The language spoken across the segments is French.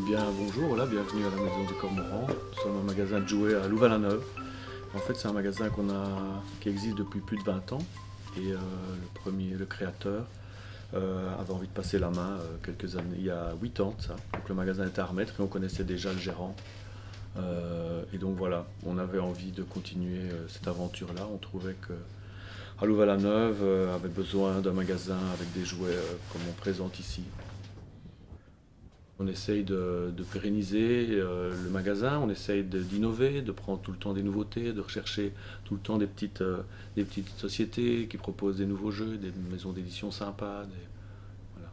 bien, bonjour, voilà, bienvenue à la Maison du Cormoran. Nous sommes un magasin de jouets à Louvain-la-Neuve. En fait, c'est un magasin qui existe depuis plus de 20 ans. Et le créateur, avait envie de passer la main quelques années, il y a 8 ans de ça. Donc le magasin était à remettre et on connaissait déjà le gérant. Et donc voilà, on avait envie de continuer cette aventure-là. On trouvait que à Louvain-la-Neuve avait besoin d'un magasin avec des jouets comme on présente ici. On essaye de pérenniser le magasin, on essaye d'innover, de prendre tout le temps des nouveautés, de rechercher tout le temps des petites sociétés qui proposent des nouveaux jeux, des maisons d'édition sympas. Voilà.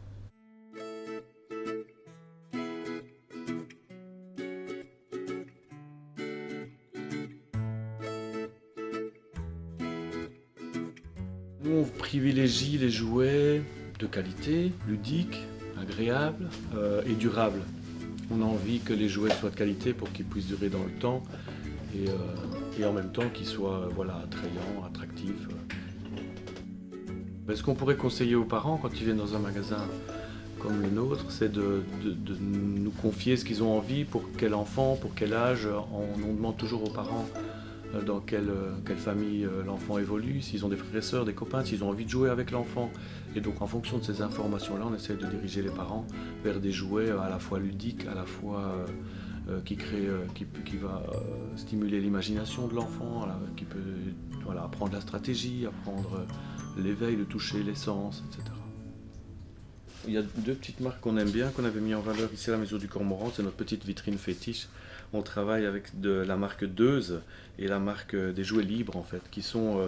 Nous, on privilégie les jouets de qualité, ludiques, agréables et durables. On a envie que les jouets soient de qualité pour qu'ils puissent durer dans le temps et en même temps qu'ils soient voilà, attrayants, attractifs. Ce qu'on pourrait conseiller aux parents quand ils viennent dans un magasin comme le nôtre, c'est de nous confier ce qu'ils ont envie, pour quel enfant, pour quel âge. On demande toujours aux parents dans quelle famille l'enfant évolue, s'ils ont des frères et sœurs, des copains, s'ils ont envie de jouer avec l'enfant. Et donc en fonction de ces informations-là, on essaie de diriger les parents vers des jouets à la fois ludiques, à la fois qui va stimuler l'imagination de l'enfant, qui peut voilà, apprendre la stratégie, apprendre l'éveil, le toucher, les sens, etc. Il y a deux petites marques qu'on aime bien, qu'on avait mis en valeur ici à la Maison du Cormoran. C'est notre petite vitrine fétiche. On travaille avec la marque Deuze et la marque des jouets libres, en fait, qui sont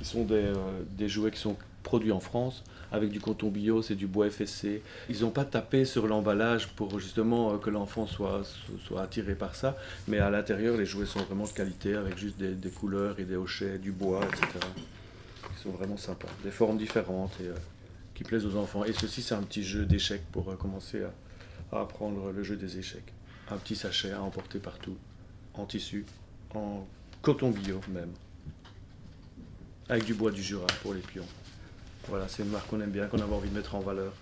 des jouets qui sont produits en France avec du coton bio, c'est du bois FSC. Ils n'ont pas tapé sur l'emballage pour justement que l'enfant soit attiré par ça, mais à l'intérieur, les jouets sont vraiment de qualité avec juste des couleurs et des hochets, du bois, etc. Ils sont vraiment sympas, des formes différentes et qui plaisent aux enfants. Et ceci, c'est un petit jeu d'échecs pour commencer à apprendre le jeu des échecs. Un petit sachet à emporter partout, en tissu, en coton bio même, avec du bois du Jura pour les pions. Voilà, c'est une marque qu'on aime bien, qu'on avait envie de mettre en valeur.